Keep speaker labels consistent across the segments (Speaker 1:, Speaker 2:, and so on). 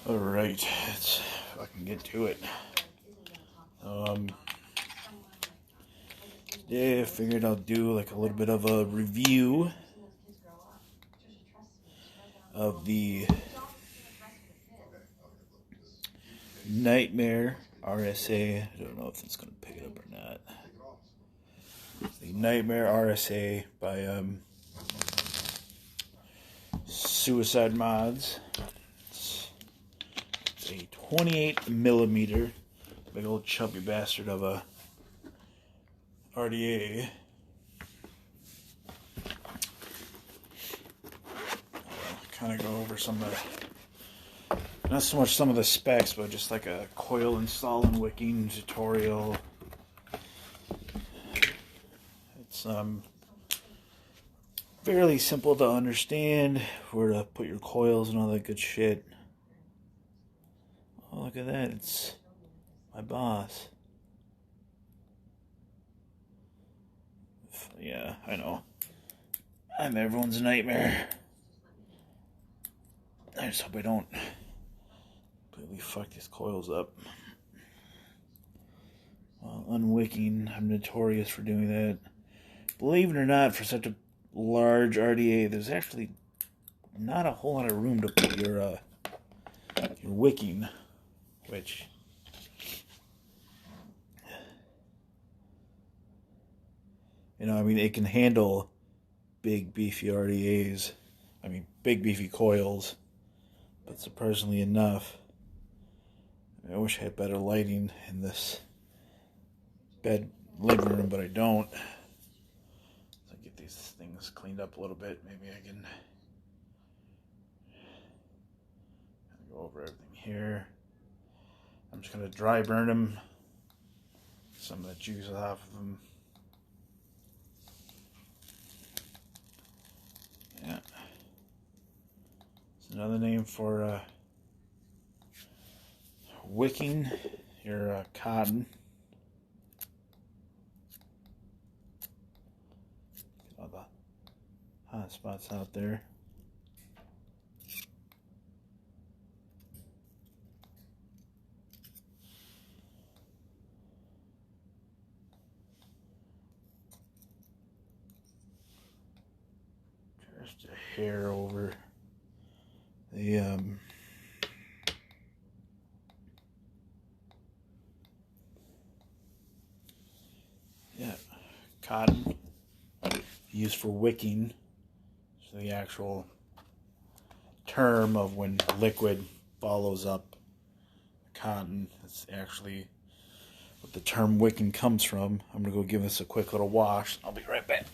Speaker 1: Alright, let's fucking get to it. Today I figured I'll do like a little bit of a review of the Nightmare RSA. I don't know if it's going to pick it up or not. The Nightmare RSA by Suicide Mods. It's a 28 millimeter, big old chubby bastard of a RDA. Kind of go over some of the, not so much some of the specs, but just like a coil install and wicking tutorial. It's fairly simple to understand where to put your coils and all that good shit. Oh, look at that, it's my boss. Yeah, I know. I'm everyone's nightmare. I just hope I don't completely fuck these coils up. Well, unwicking, I'm notorious for doing that. Believe it or not, for such a large RDA, there's actually not a whole lot of room to put your wicking, which I mean, it can handle big beefy RDAs. I mean, big beefy coils, but surprisingly enough, I wish I had better lighting in this bed living room, but I don't. So I get these things cleaned up a little bit. Maybe I can go over everything here. I'm just going to dry burn them. Some of the juice off of them. Yeah. It's another name for wicking your cotton. Get all the hot spots out there. Just a hair over the cotton used for wicking. So the actual term of when liquid follows up cotton, that's actually what the term wicking comes from. I'm gonna go give this a quick little wash. I'll be right back.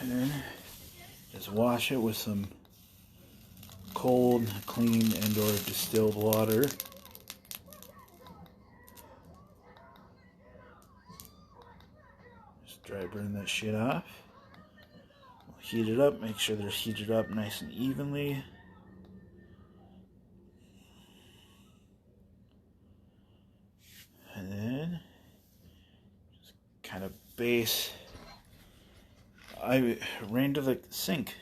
Speaker 1: And then just wash it with some cold, clean, and or distilled water. Just dry burn that shit off. We'll heat it up, make sure they're heated up nice and evenly. And then just kind of base. I ran to the sink.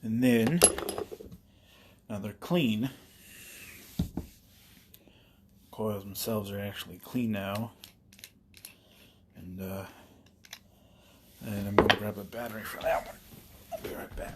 Speaker 1: And then, now they're clean. Coils themselves are actually clean now. And I'm going to grab a battery for that one. I'll be right back.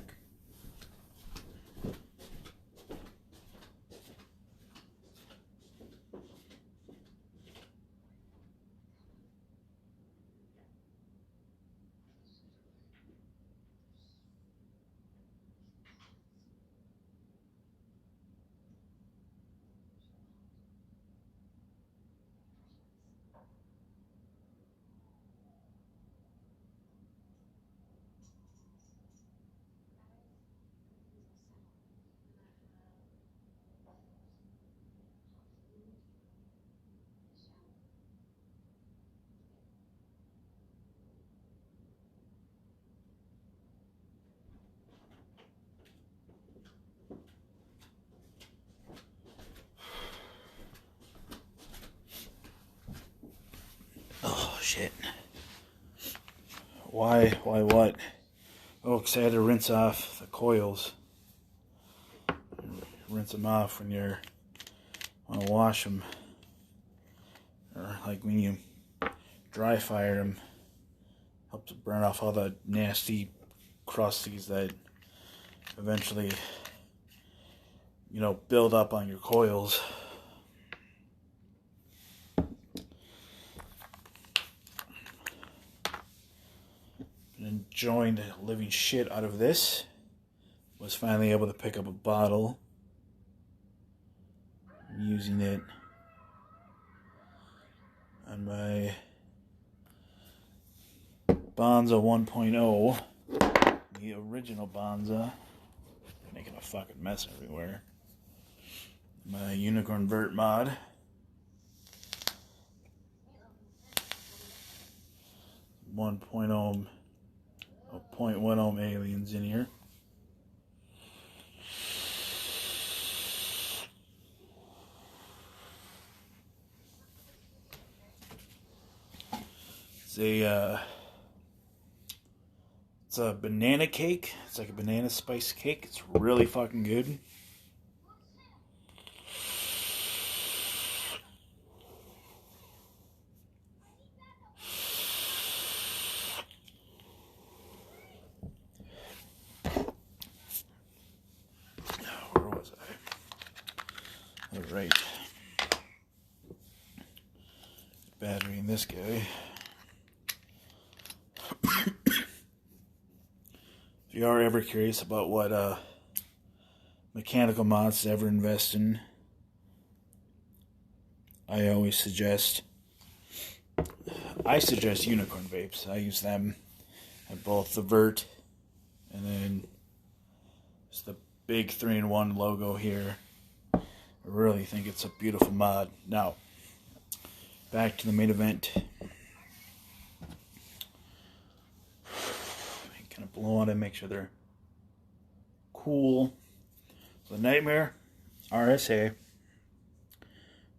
Speaker 1: shit. Why what? Oh, because I had to rinse off the coils. Rinse them off when you're want to wash them. Or like when you dry fire them. Helps to burn off all the nasty crusties that eventually, you know, build up on your coils. Enjoying the living shit out of this. Was finally able to pick up a bottle. I'm using it on my Bonza 1.0, the original Bonza, making a fucking mess everywhere. My Unicorn Vert mod. Oh, 0.1 ohm aliens in here. It's a banana cake. It's like a banana spice cake. It's really fucking good. Where was I? All right. Battery in this guy. If you are ever curious about what mechanical mods to ever invest in, I suggest Unicorn vapes. I use them at both the Vert and then just the big 3-in-1 logo here. I really think it's a beautiful mod. Now, back to the main event. Kind of blow on it, make sure they're cool. So the Nightmare RSA,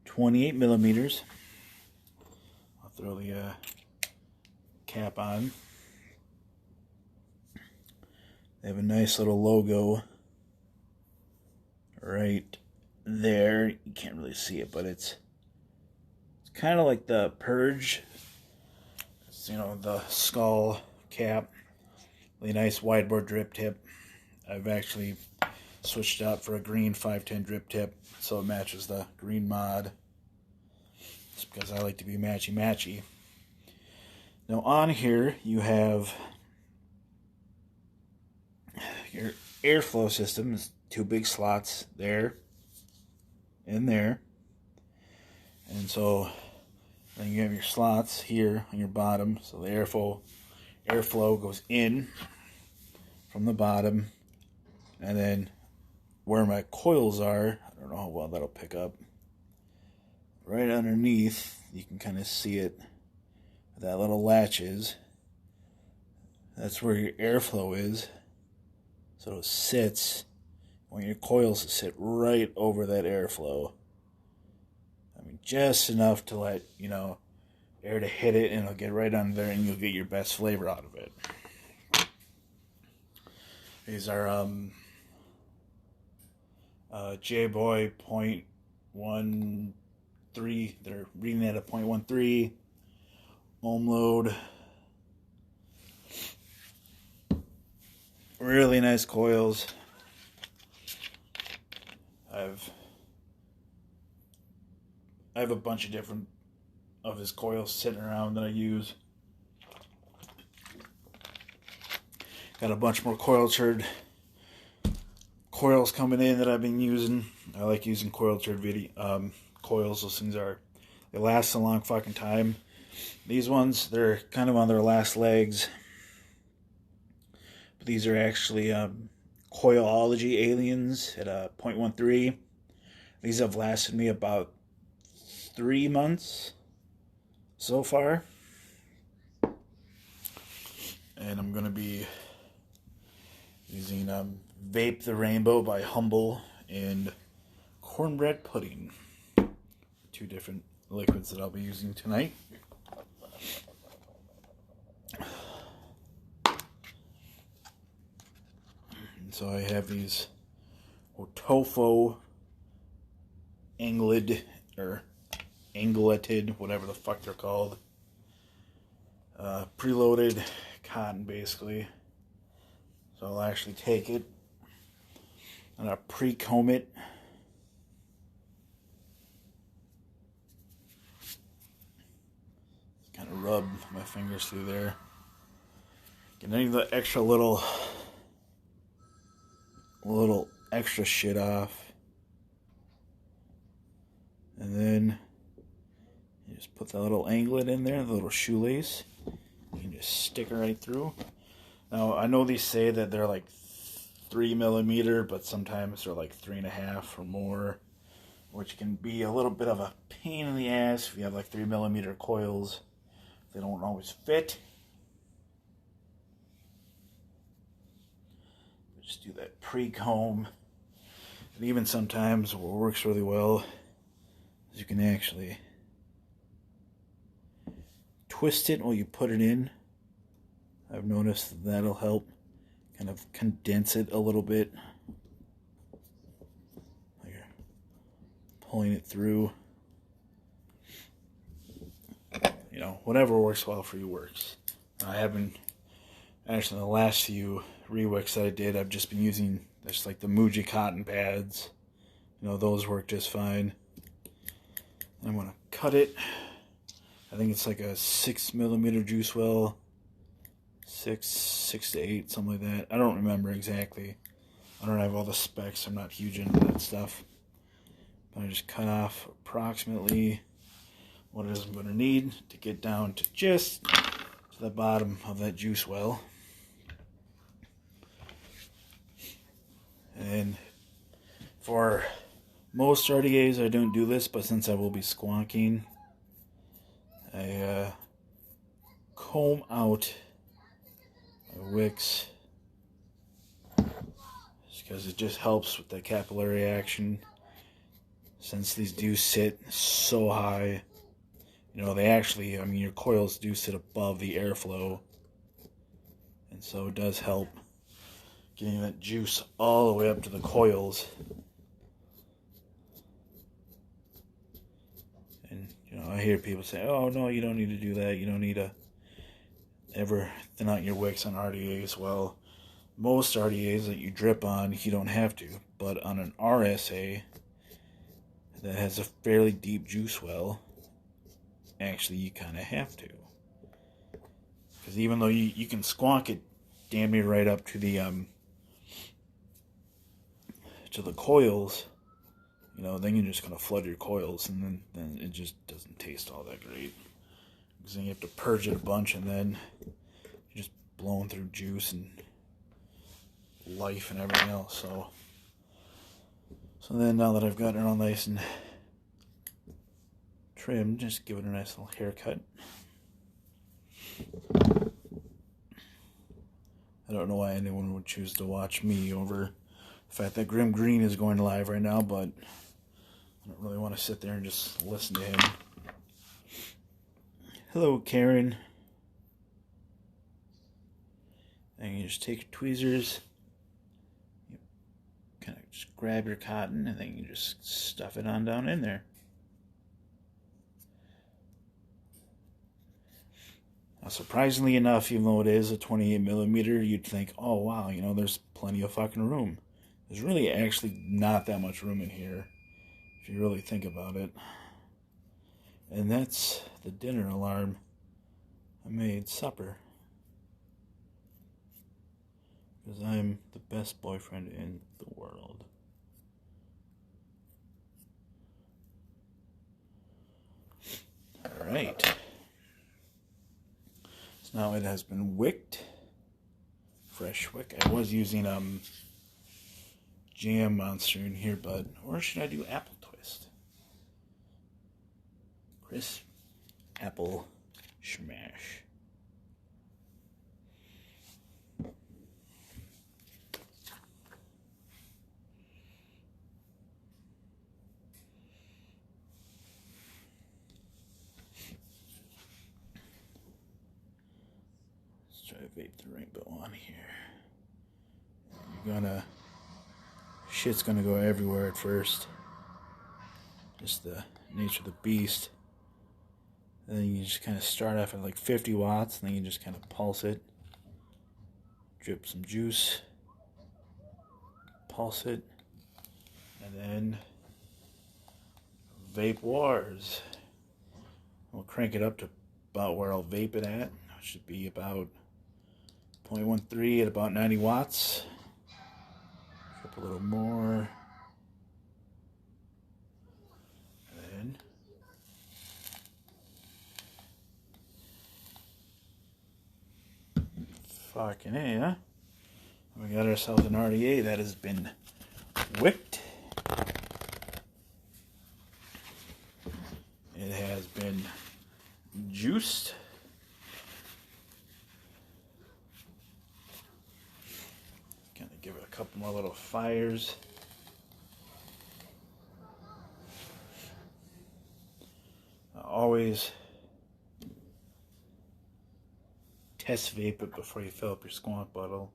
Speaker 1: 28 millimeters. I'll throw the cap on. They have a nice little logo right there. You can't really see it, but it's kind of like the Purge. It's, you know, the skull cap. Really nice wide bore drip tip. I've actually switched out for a green 510 drip tip so it matches the green mod. It's because I like to be matchy-matchy. Now on here you have your airflow system. Is 2 big slots there and there. And so then you have your slots here on your bottom. So the airflow goes in from the bottom, and then where my coils are, I don't know how well that'll pick up, right underneath, you can kind of see it, that little latch is. That's where your airflow is. So it sits, I want your coils to sit right over that airflow. I mean, just enough to let, you know, air to hit it, and it'll get right under there, and you'll get your best flavor out of it. These are J-Boy 0.13. They're reading that at 0.13 ohm load. Really nice coils. I have a bunch of different of his coils sitting around that I use. Got a bunch more coil-turd coils coming in that I've been using. I like using coil-turd coils. Those things they last a long fucking time. These ones, they're kind of on their last legs. But these are actually Coilology aliens at 0.13. These have lasted me about 3 months so far. And I'm going to be using Vape the Rainbow by Humble and Cornbread Pudding. 2 different liquids that I'll be using tonight. so I have these Otofo angled, or angleted, whatever the fuck they're called. Preloaded cotton, basically. So I'll actually take it and I'll pre-comb it. Kind of rub my fingers through there. Get any of the extra little extra shit off. And then you just put the little anglet in there, the little shoelace. You can just stick it right through. Now, I know these say that they're like 3mm, but sometimes they're like 3.5 or more, which can be a little bit of a pain in the ass if you have like 3mm coils. They don't always fit. Just do that pre-comb. And even sometimes what works really well is you can actually twist it while you put it in. I've noticed that that'll help kind of condense it a little bit. Like you're pulling it through. You know, whatever works well for you works. I haven't, actually, the last few rewicks that I did, I've just been using just like the Muji cotton pads. You know, those work just fine. I'm going to cut it. I think it's like a 6mm juice well. 6 to 8, something like that. I don't remember exactly. I don't have all the specs. I'm not huge into that stuff. But I just cut off approximately what it is I'm going to need to get down to just to the bottom of that juice well. And for most RDAs, I don't do this, but since I will be squonking, I comb out my wicks because it just helps with the capillary action. Since these do sit so high, you know, they actually, I mean, your coils do sit above the airflow, and so it does help getting that juice all the way up to the coils. And, you know, I hear people say, oh, no, you don't need to do that. You don't need to ever thin out your wicks on RDAs. Well, most RDAs that you drip on, you don't have to. But on an RSA that has a fairly deep juice well, actually, you kind of have to. Because even though you can squonk it damn near right up to the coils, you know, then you're just going to flood your coils, and then it just doesn't taste all that great. Because then you have to purge it a bunch, and then you're just blowing through juice and life and everything else. So then now that I've got it all nice and trimmed, just give it a nice little haircut. I don't know why anyone would choose to watch me over the fact that Grimm Green is going live right now, but I don't really want to sit there and just listen to him. Hello, Karen. And you just take your tweezers, you kind of just grab your cotton, and then you just stuff it on down in there. Now, surprisingly enough, even though it is a 28mm, you'd think, oh wow, you know, there's plenty of fucking room. There's really actually not that much room in here, if you really think about it. And that's the dinner alarm. I made supper. Because I'm the best boyfriend in the world. Alright. So now it has been wicked. Fresh wick. I was using Jam Monster in here, but or should I do Apple Twist? Crisp apple smash. Let's try to vape the rainbow on here. shit's gonna go everywhere at first. Just the nature of the beast. And then you just kind of start off at like 50 watts, and then you just kind of pulse it. Drip some juice. Pulse it. And then vape wars. We'll crank it up to about where I'll vape it at. It should be about 0.13 at about 90 watts. Drip a little more. And then fucking A, huh? We got ourselves an RDA that has been wicked. It has been juiced. Gonna give it a couple more little fires. Always test vape it before you fill up your squonk bottle.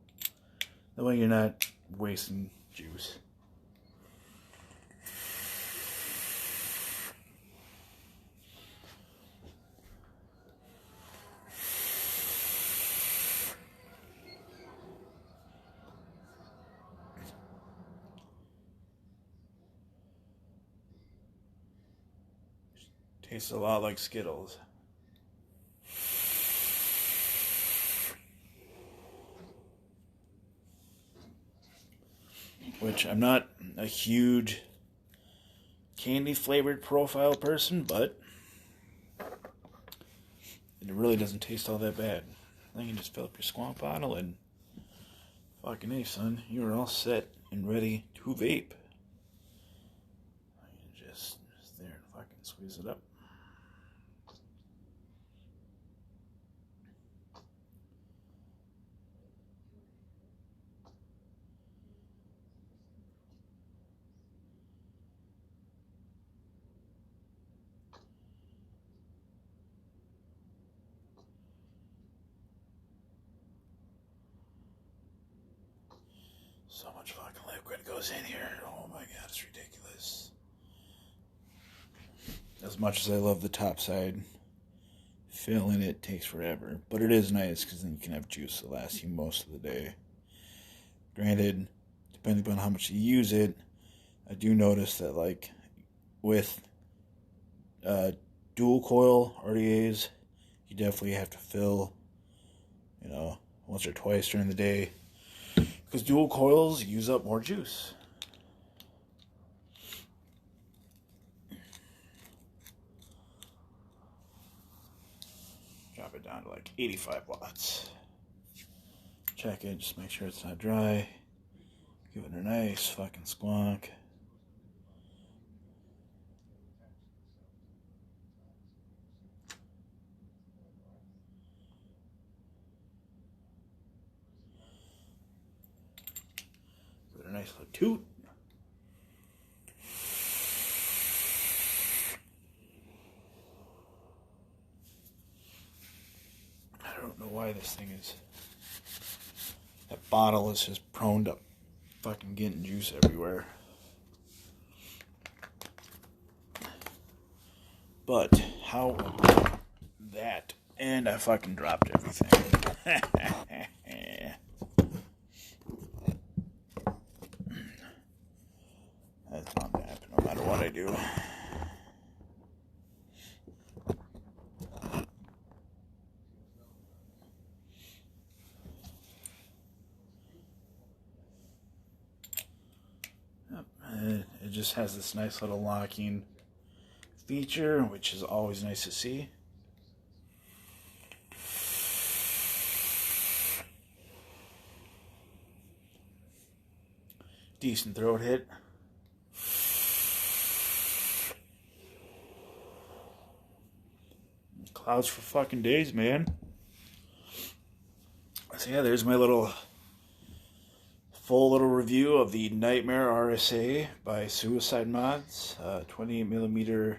Speaker 1: That way you're not wasting juice. Tastes a lot like Skittles. Which I'm not a huge candy flavored profile person, but it really doesn't taste all that bad. Then you just fill up your squonk bottle and fucking A, son, you are all set and ready to vape. You just there and fucking squeeze it up. So much fucking liquid goes in here. Oh my god, it's ridiculous. As much as I love the top side, filling it takes forever. But it is nice because then you can have juice that lasts you most of the day. Granted, depending upon how much you use it, I do notice that like with dual coil RDAs, you definitely have to fill, once or twice during the day. Because dual coils use up more juice. Drop it down to like 85 watts. Check it, just make sure it's not dry. Give it a nice fucking squonk. Give it a nice little toot. I don't know why this thing is... That bottle is just prone to fucking getting juice everywhere. But how about that? And I fucking dropped everything. That's bound to happen no matter what I do. It just has this nice little locking feature, which is always nice to see. Decent throat hit. Clouds for fucking days, man. So yeah, there's my full little review of the Nightmare RSA by Suicide Mods, 28mm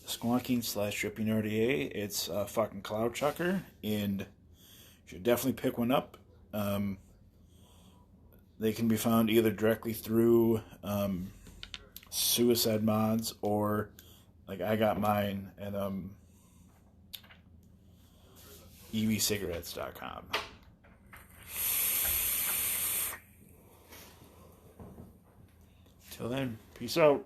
Speaker 1: squonking / dripping RDA. It's a fucking cloud chucker, and you should definitely pick one up. They can be found either directly through Suicide Mods, or like I got mine at evcigarettes.com. Till then, peace out.